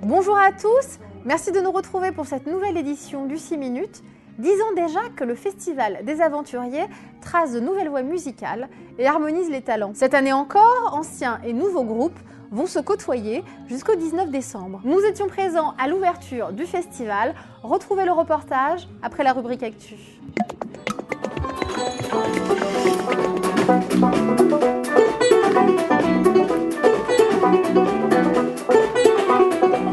Bonjour à tous, merci de nous retrouver pour cette nouvelle édition du 6 minutes. 10 ans déjà que le Festival des Aventuriers trace de nouvelles voies musicales et harmonise les talents. Cette année encore, anciens et nouveaux groupes vont se côtoyer jusqu'au 19 décembre. Nous étions présents à l'ouverture du festival. Retrouvez le reportage après la rubrique Actu.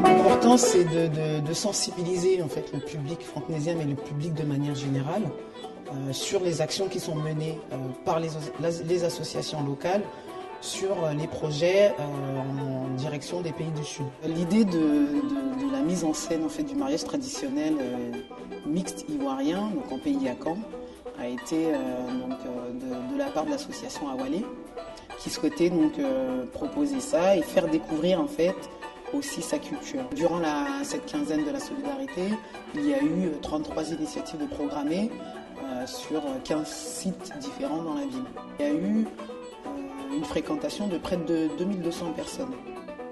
L'important, c'est de sensibiliser en fait, le public frantenaisien, mais le public de manière générale, sur les actions qui sont menées par les associations locales, sur les projets en direction des pays du Sud. L'idée de la mise en scène en fait, du mariage traditionnel mixte ivoirien, donc en pays à Caen, a été de la part de l'association Awalé, qui souhaitait donc proposer ça et faire découvrir en fait aussi sa culture. Durant cette quinzaine de la solidarité, il y a eu 33 initiatives de programmées sur 15 sites différents dans la ville. Il y a eu une fréquentation de près de 2200 personnes.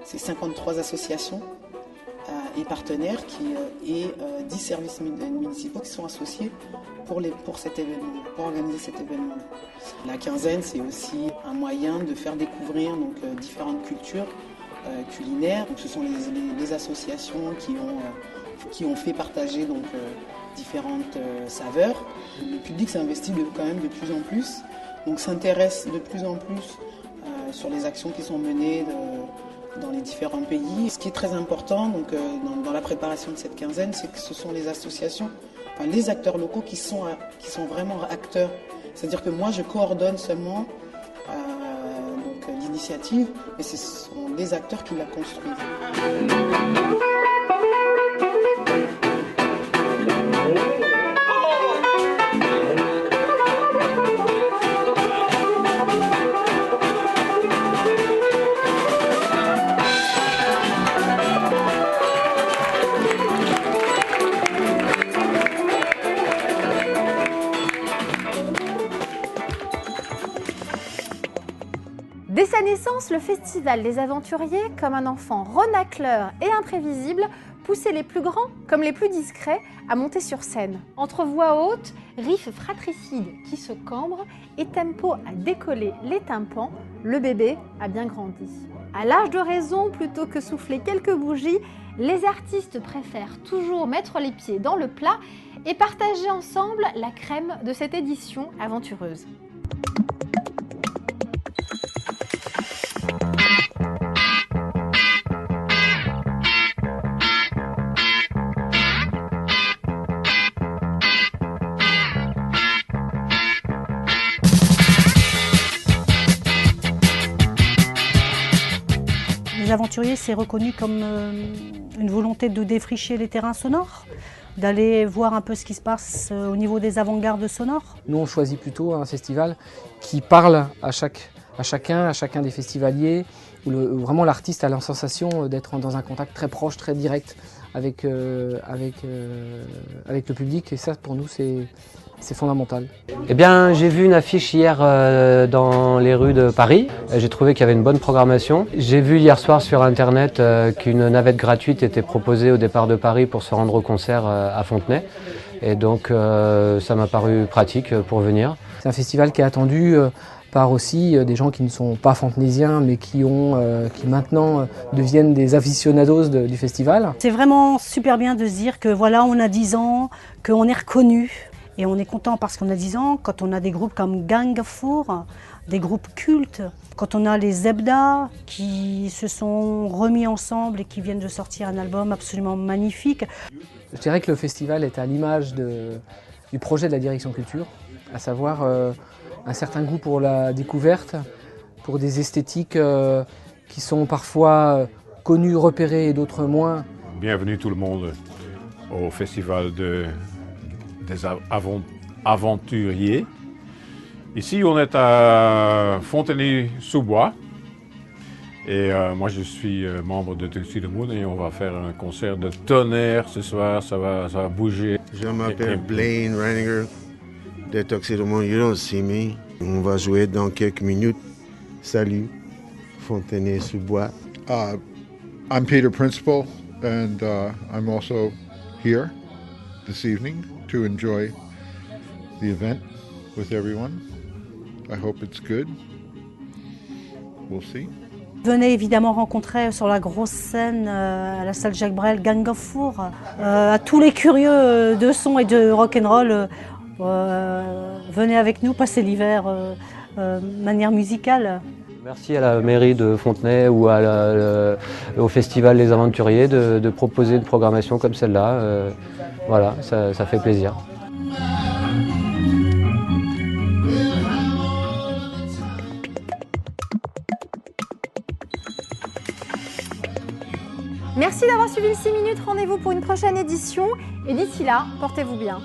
C'est 53 associations et partenaires et 10 services municipaux qui sont associés pour cet événement, pour organiser cet événement. La quinzaine, c'est aussi un moyen de faire découvrir donc, différentes cultures culinaires. Donc, ce sont les associations qui ont fait partager donc, différentes saveurs. Le public s'investit quand même de plus en plus, donc s'intéresse de plus en plus sur les actions qui sont menées dans les différents pays. Ce qui est très important donc, dans la préparation de cette quinzaine, c'est que ce sont les associations, enfin, les acteurs locaux qui sont vraiment acteurs. C'est-à-dire que moi, je coordonne seulement l'initiative, mais ce sont les acteurs qui la construisent. Dès sa naissance, le Festival des Aventuriers, comme un enfant renacleur et imprévisible, poussait les plus grands comme les plus discrets à monter sur scène. Entre voix hautes, riffs fratricides qui se cambrent et tempo à décoller les tympans, le bébé a bien grandi. À l'âge de raison, plutôt que souffler quelques bougies, les artistes préfèrent toujours mettre les pieds dans le plat et partager ensemble la crème de cette édition aventureuse. Les Aventuriers, c'est reconnu comme une volonté de défricher les terrains sonores, d'aller voir un peu ce qui se passe au niveau des avant-gardes sonores. Nous, on choisit plutôt un festival qui parle à chacun des festivaliers, où vraiment l'artiste a la sensation d'être dans un contact très proche, très direct avec le public. Et ça, pour nous, c'est fondamental. Eh bien, j'ai vu une affiche hier dans les rues de Paris. J'ai trouvé qu'il y avait une bonne programmation. J'ai vu hier soir sur Internet qu'une navette gratuite était proposée au départ de Paris pour se rendre au concert à Fontenay. Et donc, ça m'a paru pratique pour venir. C'est un festival qui est attendu par aussi des gens qui ne sont pas fontenaisiens, mais qui maintenant deviennent des aficionados du festival. C'est vraiment super bien de se dire que voilà, on a 10 ans, qu'on est reconnu. Et on est content parce qu'on a 10 ans, quand on a des groupes comme Gang of Four, des groupes cultes, quand on a les Zebda qui se sont remis ensemble et qui viennent de sortir un album absolument magnifique. Je dirais que le festival est à l'image du projet de la direction culture, à savoir un certain goût pour la découverte, pour des esthétiques qui sont parfois connues, repérées et d'autres moins. Bienvenue tout le monde au festival des aventuriers. Ici, on est à Fontenay-sous-Bois. Et moi, je suis membre de Tuxedo Moon et on va faire un concert de tonnerre ce soir. Ça va bouger. Je m'appelle Blaine Reininger de Tuxedo Moon. You don't see me. On va jouer dans quelques minutes. Salut, Fontenay-sous-Bois. I'm Peter Principal, and I'm also here this evening to enjoy the event with everyone. I hope it's good. We'll see. Venez évidemment rencontrer sur la grosse scène à la salle Jacques Brel Gang of Four, à tous les curieux de son et de rock'n'roll. Venez avec nous passer l'hiver de manière musicale. Merci à la mairie de Fontenay ou au festival Les Aventuriers de proposer une programmation comme celle-là. Voilà, ça fait plaisir. Merci d'avoir suivi le 6 minutes. Rendez-vous pour une prochaine édition. Et d'ici là, portez-vous bien.